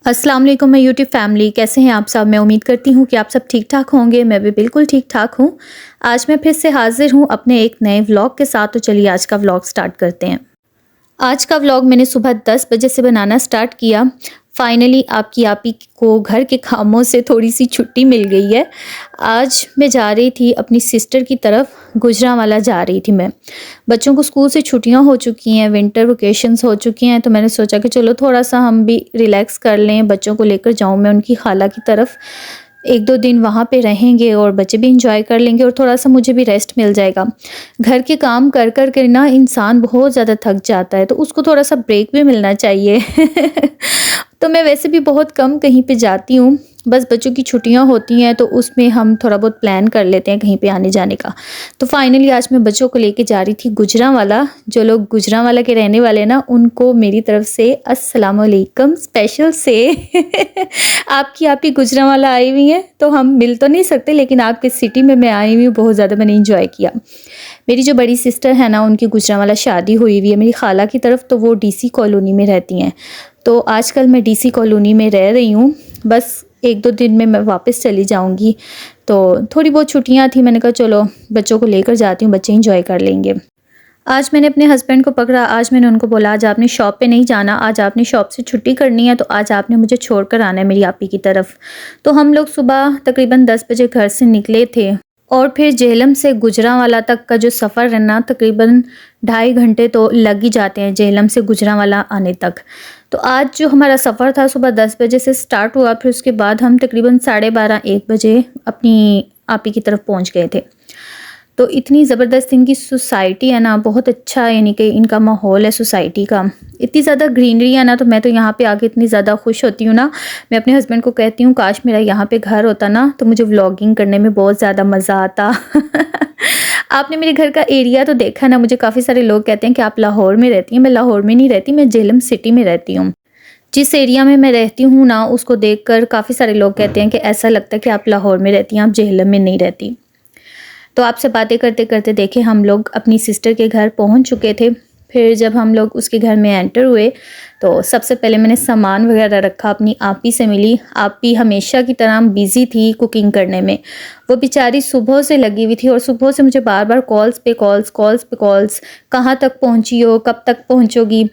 अस्सलाम वालेकुम मैं यूट्यूब फैमिली, कैसे हैं आप सब। मैं उम्मीद करती हूँ कि आप सब ठीक ठाक होंगे। मैं भी बिल्कुल ठीक ठाक हूँ। आज मैं फिर से हाजिर हूँ अपने एक नए व्लॉग के साथ। तो चलिए आज का व्लॉग स्टार्ट करते हैं। आज का व्लॉग मैंने सुबह 10 बजे से बनाना स्टार्ट किया। फाइनली आपकी आपी को घर के कामों से थोड़ी सी छुट्टी मिल गई है। आज मैं जा रही थी अपनी सिस्टर की तरफ, गुजरांवाला जा रही थी मैं। बच्चों को स्कूल से छुट्टियां हो चुकी हैं, विंटर वेकेशंस हो चुकी हैं, तो मैंने सोचा कि चलो थोड़ा सा हम भी रिलैक्स कर लें। बच्चों को लेकर जाऊं मैं उनकी खाला की तरफ, एक दो दिन वहाँ पे रहेंगे और बच्चे भी इंजॉय कर लेंगे और थोड़ा सा मुझे भी रेस्ट मिल जाएगा। घर के काम कर कर के ना इंसान बहुत ज़्यादा थक जाता है, तो उसको थोड़ा सा ब्रेक भी मिलना चाहिए। तो मैं वैसे भी बहुत कम कहीं पे जाती हूँ, बस बच्चों की छुट्टियां होती हैं तो उसमें हम थोड़ा बहुत प्लान कर लेते हैं कहीं पे आने जाने का। तो फाइनली आज मैं बच्चों को लेके जा रही थी गुजरांवाला। जो लोग गुजरांवाला के रहने वाले ना, उनको मेरी तरफ से अस्सलाम वालेकुम स्पेशल से। आपकी गुजरांवाला आई हुई है, तो हम मिल तो नहीं सकते, लेकिन आपके सिटी में मैं आई हुई हूँ, बहुत ज़्यादा मैंने इंजॉय किया। मेरी जो बड़ी सिस्टर है ना, उनकी गुजरांवाला शादी हुई हुई है मेरी खाला की तरफ, तो वो डीसी कॉलोनी में रहती हैं। तो आजकल मैं डीसी कॉलोनी में रह रही हूँ। बस एक दो दिन में मैं वापस चली जाऊँगी। तो थोड़ी बहुत छुट्टियाँ थी, मैंने कहा चलो बच्चों को लेकर जाती हूँ, बच्चे इंजॉय कर लेंगे। आज मैंने अपने हस्बैंड को पकड़ा। आज मैंने उनको बोला आज आपने शॉप पे नहीं जाना, आज आपने शॉप से छुट्टी करनी है, तो आज आपने मुझे छोड़कर आना है मेरी आपी की तरफ। तो हम लोग सुबह तकरीबन 10 बजे घर से निकले थे और फिर जेहलम से गुजरांवाला तक का जो सफ़र है ना, तकरीबन 2.5 घंटे तो लग ही जाते हैं जेहलम से गुजरांवाला आने तक। तो आज जो हमारा सफ़र था सुबह 10 बजे से स्टार्ट हुआ, फिर उसके बाद हम तकरीबन 12:30-1 बजे अपनी आपी की तरफ पहुंच गए थे। तो इतनी ज़बरदस्त इनकी सोसाइटी है ना, बहुत अच्छा, यानी कि इनका माहौल है सोसाइटी का, इतनी ज़्यादा ग्रीनरी है ना। तो मैं तो यहाँ पे आके इतनी ज़्यादा खुश होती हूँ ना, मैं अपने हस्बैंड को कहती हूँ काश मेरा यहाँ पे घर होता ना, तो मुझे व्लॉगिंग करने में बहुत ज़्यादा मज़ा आता। आपने मेरे घर का एरिया तो देखा ना। मुझे काफ़ी सारे लोग कहते हैं कि आप लाहौर में रहती हैं। मैं लाहौर में नहीं रहती, मैं जेहलम सिटी में रहती हूँ। जिस एरिया में मैं रहती हूँ ना, उसको देखकर काफ़ी सारे लोग कहते हैं कि ऐसा लगता है कि आप लाहौर में रहती हैं, आप जेहलम में नहीं रहती। तो आपसे बातें करते करते देखे हम लोग अपनी सिस्टर के घर पहुंच चुके थे। फिर जब हम लोग उसके घर में एंटर हुए, तो सबसे पहले मैंने सामान वगैरह रखा, अपनी आपी से मिली। आपी हमेशा की तरह बिज़ी थी कुकिंग करने में। वो बेचारी सुबह से लगी हुई थी और सुबह से मुझे बार बार कॉल्स पे कॉल्स, कहाँ तक पहुँची हो, कब तक पहुँचोगी।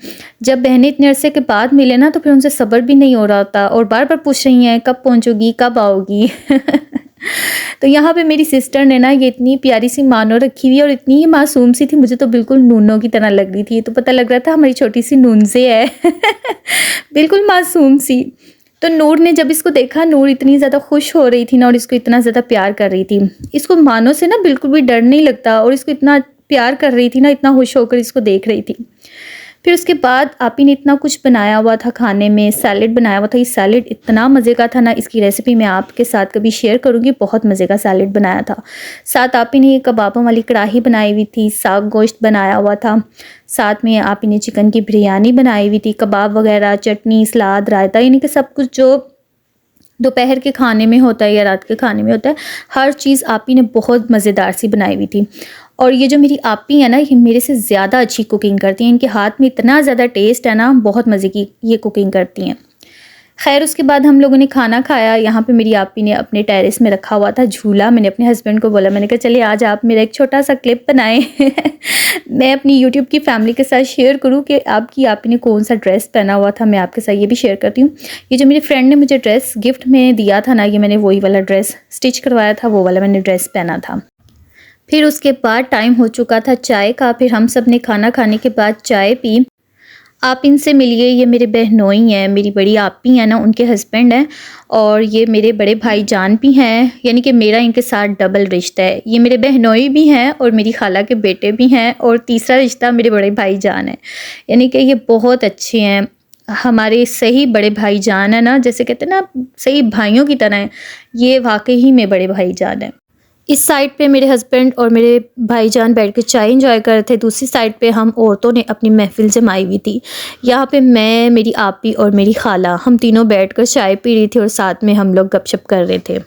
जब बहनें इतने अरसे के बाद मिले ना, तो फिर उनसे सब्र भी नहीं हो रहा था और बार बार पूछ रही हैं कब पहुँचोगी, कब आओगी। तो यहाँ पे मेरी सिस्टर ने ना ये इतनी प्यारी सी मानो रखी हुई और इतनी ही मासूम सी थी, मुझे तो बिल्कुल नूनों की तरह लग रही थी। तो पता लग रहा था हमारी छोटी सी नूनज़े है। बिल्कुल मासूम सी। तो नूर ने जब इसको देखा, नूर इतनी ज़्यादा खुश हो रही थी ना और इसको इतना ज़्यादा प्यार कर रही थी। इसको मानो से ना बिल्कुल भी डर नहीं लगता और इसको इतना प्यार कर रही थी ना, इतना खुश होकर इसको देख रही थी। फिर उसके बाद आपी ने इतना कुछ बनाया हुआ था खाने में, सैलेड बनाया हुआ था। ये सैलेड इतना मज़े का था ना, इसकी रेसिपी मैं आपके साथ कभी शेयर करूँगी। बहुत मज़े का सैलेड बनाया था। साथ आपी ने ये कबाबों वाली कढ़ाई बनाई हुई थी, साग गोश्त बनाया हुआ था। साथ में आपी ने चिकन की बिरयानी बनाई हुई थी, कबाब वगैरह, चटनी, सलाद, रायता, यानी कि सब कुछ जो दोपहर के खाने में होता है या रात के खाने में होता है, हर चीज़ आपी ने बहुत मज़ेदार सी बनाई हुई थी। और ये जो मेरी आपी है ना, ये मेरे से ज़्यादा अच्छी कुकिंग करती हैं। इनके हाथ में इतना ज़्यादा टेस्ट है ना, बहुत मज़े की ये कुकिंग करती हैं। खैर उसके बाद हम लोगों ने खाना खाया। यहाँ पे मेरी आपी ने अपने टेरेस में रखा हुआ था झूला। मैंने अपने हस्बैंड को बोला, मैंने कहा चलिए आज आप मेरा एक छोटा सा क्लिप बनाएं। मैं अपनी यूट्यूब की फैमिली के साथ शेयर करूँ कि आपकी आपी ने कौन सा ड्रेस पहना हुआ था। मैं आपके साथ ये भी शेयर करती हूँ। ये जो मेरी फ्रेंड ने मुझे ड्रेस गिफ्ट में दिया था ना, ये मैंने वही वाला ड्रेस स्टिच करवाया था, वो वाला मैंने ड्रेस पहना था। फिर उसके बाद टाइम हो चुका था चाय का। फिर हम सब ने खाना खाने के बाद चाय पी। आप इनसे मिलिए, ये मेरे बहनोई हैं, मेरी बड़ी आपी हैं ना, उनके हस्बैंड हैं और ये मेरे बड़े भाई जान भी हैं, यानी कि मेरा इनके साथ डबल रिश्ता है। ये मेरे बहनोई भी हैं और मेरी खाला के बेटे भी हैं और तीसरा रिश्ता मेरे बड़े भाई जान है, यानी कि ये बहुत अच्छे हैं। हमारे सही बड़े भाई जान है ना, जैसे कहते हैं ना सही भाइयों की तरह हैं, ये वाकई ही में बड़े भाई जान है। इस साइड पे मेरे हस्बैंड और मेरे भाईजान बैठ के चाय एंजॉय कर रहे थे। दूसरी साइड पे हम औरतों ने अपनी महफिल जमाई हुई थी। यहाँ पे मैं, मेरी आपी और मेरी खाला, हम तीनों बैठकर चाय पी रही थी और साथ में हम लोग गपशप कर रहे थे।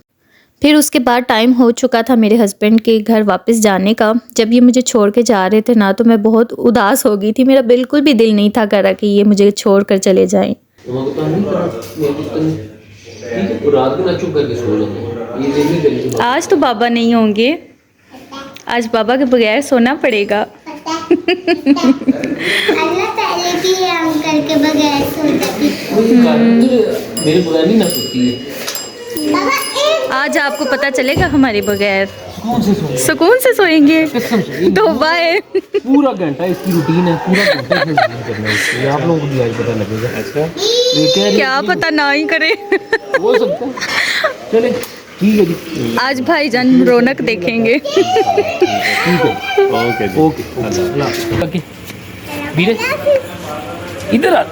फिर उसके बाद टाइम हो चुका था मेरे हस्बैंड के घर वापस जाने का। जब ये मुझे छोड़ के जा रहे थे ना, तो मैं बहुत उदास हो गई थी। मेरा बिल्कुल भी दिल नहीं था कर रहा कि ये मुझे छोड़ कर चले जाएँ। मम्मा को तंग नहीं करा, मैं कुछ तंग ठीक है, तो रात को ना चुप करके सो जाते हैं, ये नहीं करने की बात। आज तो बाबा नहीं होंगे, आज बाबा के बगैर सोना पड़ेगा। अल्लाह पहले भी अंकल के बगैर सोता थी। मेरे बगैर नहीं ना सोती है। बाबा एक आज आपको पता चलेगा हमारे बगैर कौन से सो सुकून से सोएंगे। कसम से तौबा है। पूरा घंटा इसकी रूटीन है, पूरा घंटा इसमें रूटीन करना है इसकी। ये आप लोगों को भी आज पता लगेगा। अच्छा ये कह रही क्या पता ना ही करे। हो सकता है। चले ठीक है जी, आज भाईजान रौनक देखेंगे। ठीक है ओके जी। ओके अल्लाह ओके बीरे इधर आ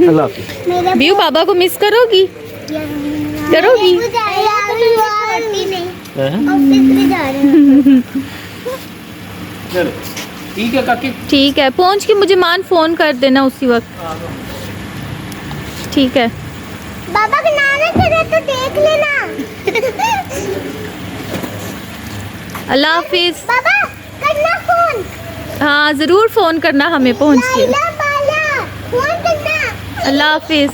अल्लाह हाफिज़। मेरा बीयू बाबा को मिस करोगी? करोगी? मेरे को छोड़ती नहीं, हैं? ऑफिस में जा रहे हैं। चलो ठीक है काकी। ठीक है, पहुंच के मुझे मान फोन कर देना उसी वक्त। ठीक है। बाबा का नाना चले तो देख लेना। अल्लाह हाफिज। बाबा करना फोन। हाँ ज़रूर फ़ोन करना हमें पहुंच के। लाला बाला फोन करना। अल्लाह हाफिज।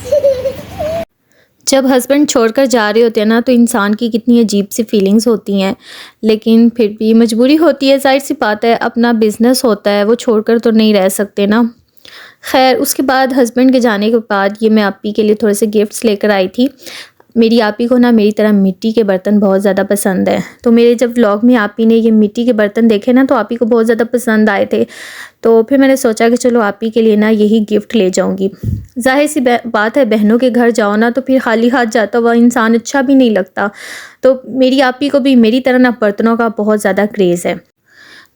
जब हस्बैंड छोड़कर जा रहे होते हैं ना तो इंसान की कितनी अजीब सी फीलिंग्स होती हैं, लेकिन फिर भी मजबूरी होती है, जाहिर सी बात है, अपना बिज़नेस होता है, वो छोड़कर तो नहीं रह सकते ना। खैर उसके बाद हस्बैंड के जाने के बाद ये मैं आपी के लिए थोड़े से गिफ्ट्स लेकर आई थी। मेरी आपी को ना मेरी तरह मिट्टी के बर्तन बहुत ज़्यादा पसंद है, तो मेरे जब व्लॉग में आपी ने ये मिट्टी के बर्तन देखे ना तो आपी को बहुत ज़्यादा पसंद आए थे। तो फिर मैंने सोचा कि चलो आपी के लिए ना यही गिफ्ट ले जाऊंगी। जाहिर सी बात है, बहनों के घर जाओ ना तो फिर खाली हाथ जाता हुआ इंसान अच्छा भी नहीं लगता। तो मेरी आपी को भी मेरी तरह ना बर्तनों का बहुत ज़्यादा क्रेज़ है।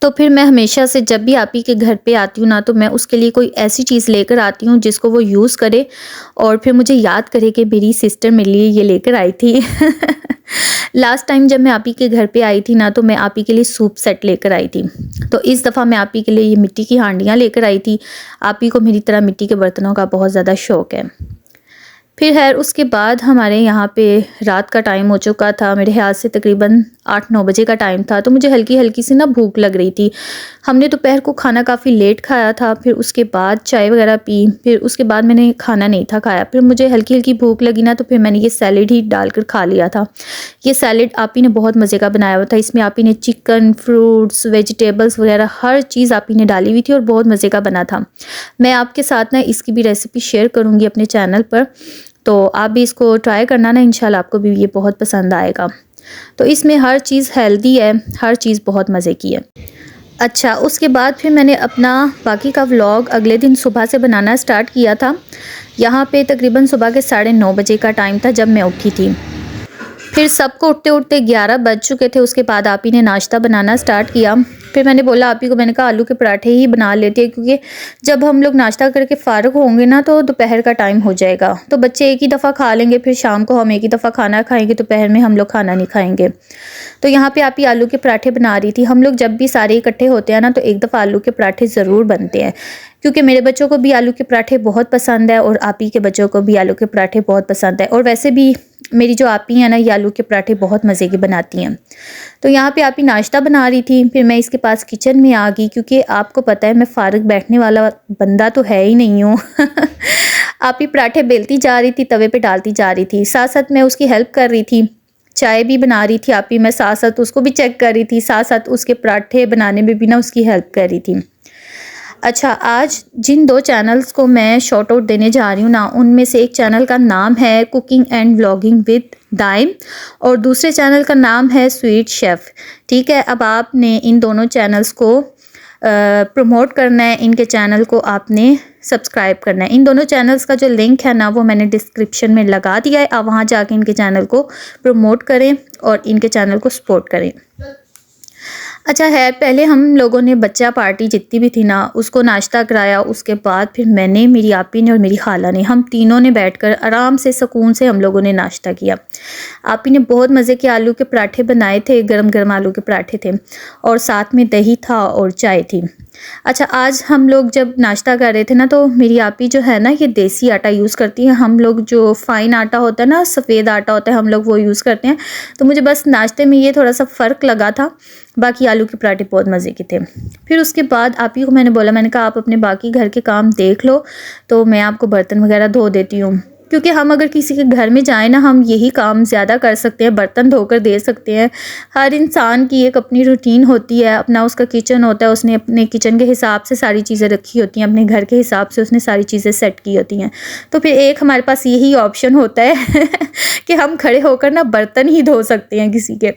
तो फिर मैं हमेशा से जब भी आपी के घर पे आती हूँ ना तो मैं उसके लिए कोई ऐसी चीज़ लेकर आती हूँ जिसको वो यूज़ करे और फिर मुझे याद करे कि मेरी सिस्टर मेरे लिए ये लेकर आई थी। लास्ट टाइम जब मैं आपी के घर पे आई थी ना तो मैं आपी के लिए सूप सेट लेकर आई थी। तो इस दफ़ा मैं आपी के लिए ये मिट्टी की हांडियाँ लेकर आई थी। आपी को मेरी तरह मिट्टी के बर्तनों का बहुत ज़्यादा शौक़ है। फिर खैर उसके बाद हमारे यहाँ पे रात का टाइम हो चुका था, मेरे ख्याल से तकरीबन 8-9 बजे का टाइम था। तो मुझे हल्की हल्की सी ना भूख लग रही थी। हमने दोपहर को खाना काफ़ी लेट खाया था, फिर उसके बाद चाय वगैरह पी, फिर उसके बाद मैंने खाना नहीं था खाया। फिर मुझे हल्की हल्की भूख लगी ना तो फिर मैंने ये सैलेड ही डालकर खा लिया था। ये सैलेड आपी ने बहुत मज़े का बनाया हुआ था। इसमें आपी ने चिकन, फ्रूट्स, वेजिटेबल्स वगैरह हर चीज़ आपी ने डाली हुई थी और बहुत मज़े का बना था। मैं आपके साथ ना इसकी भी रेसिपी शेयर करूँगी अपने चैनल पर, तो आप भी इसको ट्राई करना ना, इंशाल्लाह आपको भी ये बहुत पसंद आएगा। तो इसमें हर चीज़ हेल्दी है, हर चीज़ बहुत मज़े की है। अच्छा उसके बाद फिर मैंने अपना बाकी का व्लॉग अगले दिन सुबह से बनाना स्टार्ट किया था। यहाँ पे तकरीबन सुबह के 9:30 बजे का टाइम था जब मैं उठी थी। फिर सबको उठते उठते 11 बज चुके थे। उसके बाद आपी ने नाश्ता बनाना स्टार्ट किया। फिर मैंने बोला आपी को, मैंने कहा आलू के पराठे ही बना लेते हैं, क्योंकि जब हम लोग नाश्ता करके फ़ारिग होंगे ना तो दोपहर का टाइम हो जाएगा। तो बच्चे एक ही दफ़ा खा लेंगे, फिर शाम को हम एक ही दफ़ा खाना खाएंगे, दोपहर में हम लोग खाना नहीं खाएंगे। तो यहाँ पे आपी आलू के पराठे बना रही थी। हम लोग जब भी सारे इकट्ठे होते हैं ना तो एक दफ़ा आलू के पराठे ज़रूर बनते हैं, क्योंकि मेरे बच्चों को भी आलू के पराठे बहुत पसंद है और आपी के बच्चों को भी आलू के पराठे बहुत पसंद है। और वैसे भी मेरी जो आपी है ना ये आलू के पराठे बहुत मज़े के बनाती हैं। तो यहाँ पे आपी नाश्ता बना रही थी, फिर मैं इसके पास किचन में आ गई, क्योंकि आपको पता है मैं फ़ारिग बैठने वाला बंदा तो है ही नहीं हूँ। आपी पराठे बेलती जा रही थी, तवे पे डालती जा रही थी, साथ साथ मैं उसकी हेल्प कर रही थी। चाय भी बना रही थी आपी, मैं साथ साथ उसको भी चेक कर रही थी, साथ साथ उसके पराठे बनाने में भी ना उसकी हेल्प कर रही थी। अच्छा आज जिन 2 चैनल्स को मैं शॉर्ट आउट देने जा रही हूँ ना, उनमें से एक चैनल का नाम है कुकिंग एंड व्लॉगिंग विद दाइम और दूसरे चैनल का नाम है स्वीट शेफ़। ठीक है, अब आपने इन दोनों चैनल्स को प्रमोट करना है, इनके चैनल को आपने सब्सक्राइब करना है। इन दोनों चैनल्स का जो लिंक है ना वो मैंने डिस्क्रिप्शन में लगा दिया है। आप वहाँ जाके इनके चैनल को प्रमोट करें और इनके चैनल को सपोर्ट करें। अच्छा है, पहले हम लोगों ने बच्चा पार्टी जितनी भी थी ना उसको नाश्ता कराया। उसके बाद फिर मैंने, मेरी आपी ने और मेरी खाला ने, हम तीनों ने बैठकर आराम से सुकून से हम लोगों ने नाश्ता किया। आपी ने बहुत मज़े के आलू के पराठे बनाए थे, गरम गरम आलू के पराठे थे और साथ में दही था और चाय थी। अच्छा आज हम लोग जब नाश्ता कर रहे थे ना तो मेरी आपी जो है ना ये देसी आटा यूज़ करती है। हम लोग जो फ़ाइन आटा होता है ना, सफ़ेद आटा होता है, हम लोग वो यूज़ करते हैं। तो मुझे बस नाश्ते में ये थोड़ा सा फ़र्क लगा था। बाकी आलू के पराठे बहुत मज़े के थे। फिर उसके बाद आप ही को मैंने बोला, मैंने कहा आप अपने बाकी घर के काम देख लो, तो मैं आपको बर्तन वगैरह धो देती हूँ। क्योंकि हम अगर किसी के घर में जाएँ ना, हम यही काम ज़्यादा कर सकते हैं, बर्तन धोकर दे सकते हैं। हर इंसान की एक अपनी रूटीन होती है, अपना उसका किचन होता है, उसने अपने किचन के हिसाब से सारी चीज़ें रखी होती हैं, अपने घर के हिसाब से उसने सारी चीज़ें सेट की होती हैं। तो फिर एक हमारे पास यही ऑप्शन होता है कि हम खड़े होकर ना बर्तन ही धो सकते हैं किसी के।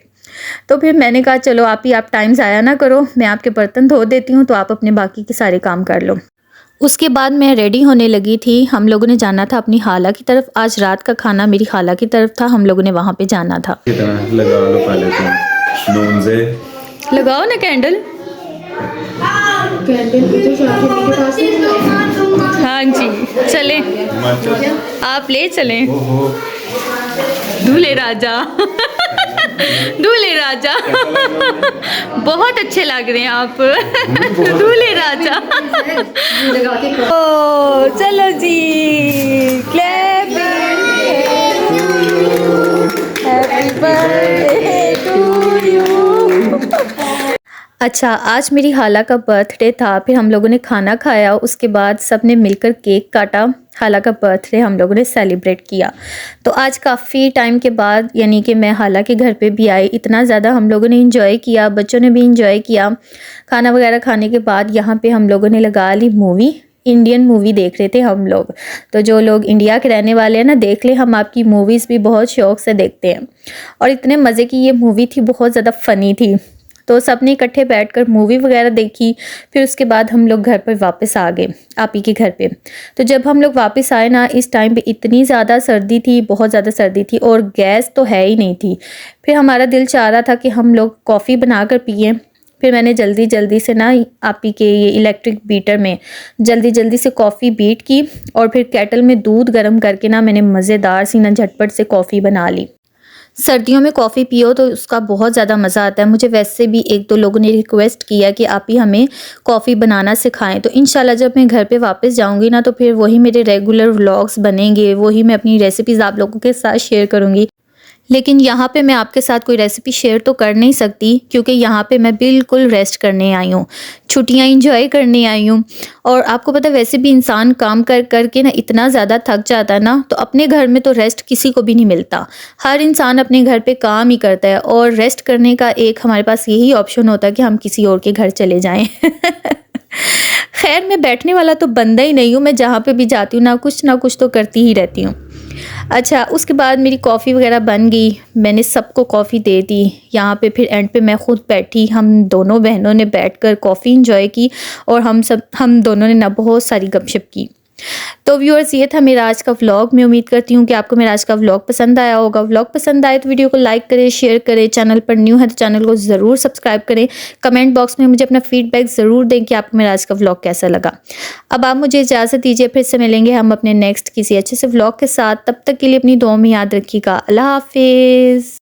तो फिर मैंने कहा चलो आप टाइम ज़ाया ना करो, मैं आपके बर्तन धो देती हूँ, तो आप अपने बाकी के सारे काम कर लो। उसके बाद मैं रेडी होने लगी थी। हम लोगों ने जाना था अपनी खाला की तरफ। आज रात का खाना मेरी खाला की तरफ था, हम लोगों ने वहाँ पे जाना था। लगा लो पहले तो नून से लगाओ ना कैंडल। हाँ जी चले, आप ले चलें। दूल्हे राजा दूल्हे राजा बहुत अच्छे लग रहे हैं आप दूल्हे राजा। ओ चलो जी, हैप्पी बर्थडे टू यू। अच्छा, आज मेरी खाला का बर्थडे था। फिर हम लोगों ने खाना खाया, उसके बाद सब ने मिलकर केक काटा। खाला का बर्थडे हम लोगों ने सेलिब्रेट किया। तो आज काफ़ी टाइम के बाद यानी कि मैं खाला के घर पे भी आई। इतना ज़्यादा हम लोगों ने इंजॉय किया, बच्चों ने भी इंजॉय किया। खाना वगैरह खाने के बाद यहाँ पे हम लोगों ने लगा ली मूवी। इंडियन मूवी देख रहे थे हम लोग। तो जो लोग इंडिया के रहने वाले हैं ना, देख ले, हम आपकी मूवीज़ भी बहुत शौक़ से देखते हैं। और इतने मज़े की ये मूवी थी, बहुत ज़्यादा फ़नी थी। तो सब ने इकट्ठे बैठकर मूवी वगैरह देखी। फिर उसके बाद हम लोग घर पर वापस आ गए, आप ही के घर पे। तो जब हम लोग वापस आए ना, इस टाइम पे इतनी ज़्यादा सर्दी थी, बहुत ज़्यादा सर्दी थी, और गैस तो है ही नहीं थी। फिर हमारा दिल चाह रहा था कि हम लोग कॉफ़ी बना कर पिए। फिर मैंने जल्दी जल्दी से ना आप ही के ये इलेक्ट्रिक बीटर में जल्दी जल्दी से कॉफ़ी बीट की, और फिर केटल में दूध गर्म करके ना मैंने मज़ेदार सी ना झटपट से कॉफ़ी बना ली। सर्दियों में कॉफ़ी पियो तो उसका बहुत ज़्यादा मज़ा आता है। मुझे वैसे भी एक दो लोगों ने रिक्वेस्ट किया कि आप ही हमें कॉफ़ी बनाना सिखाएं। तो इंशाल्लाह जब मैं घर पे वापस जाऊंगी ना, तो फिर वही मेरे रेगुलर व्लॉग्स बनेंगे, वही मैं अपनी रेसिपीज़ आप लोगों के साथ शेयर करूंगी। लेकिन यहाँ पे मैं आपके साथ कोई रेसिपी शेयर तो कर नहीं सकती, क्योंकि यहाँ पे मैं बिल्कुल रेस्ट करने आई हूँ, छुट्टियाँ एंजॉय करने आई हूँ। और आपको पता है, वैसे भी इंसान काम कर कर के ना इतना ज़्यादा थक जाता है ना, तो अपने घर में तो रेस्ट किसी को भी नहीं मिलता। हर इंसान अपने घर पे काम ही करता है, और रेस्ट करने का एक हमारे पास यही ऑप्शन होता है कि हम किसी और के घर चले जाएँ। खैर, मैं बैठने वाला तो बंदा ही नहीं हूँ, मैं जहाँ पे भी जाती हूँ ना कुछ तो करती ही रहती हूँ। अच्छा, उसके बाद मेरी कॉफ़ी वगैरह बन गई, मैंने सबको कॉफ़ी दे दी। यहाँ पे फिर एंड पे मैं ख़ुद बैठी, हम दोनों बहनों ने बैठकर कॉफ़ी इंजॉय की, और हम दोनों ने ना बहुत सारी गपशप की। तो व्यूअर्स, ये था मेरा आज का व्लॉग। मैं उम्मीद करती हूँ कि आपको मेरा आज का व्लॉग पसंद आया होगा। व्लॉग पसंद आए तो वीडियो को लाइक करें, शेयर करें। चैनल पर न्यू है तो चैनल को ज़रूर सब्सक्राइब करें। कमेंट बॉक्स में मुझे अपना फीडबैक ज़रूर दें कि आपको मेरा आज का व्लॉग कैसा लगा। अब आप मुझे इजाज़त दीजिए, फिर से मिलेंगे हम अपने नेक्स्ट किसी अच्छे से व्लॉग के साथ। तब तक के लिए अपनी दुआ में याद रखिएगा। अल्लाह हाफिज़।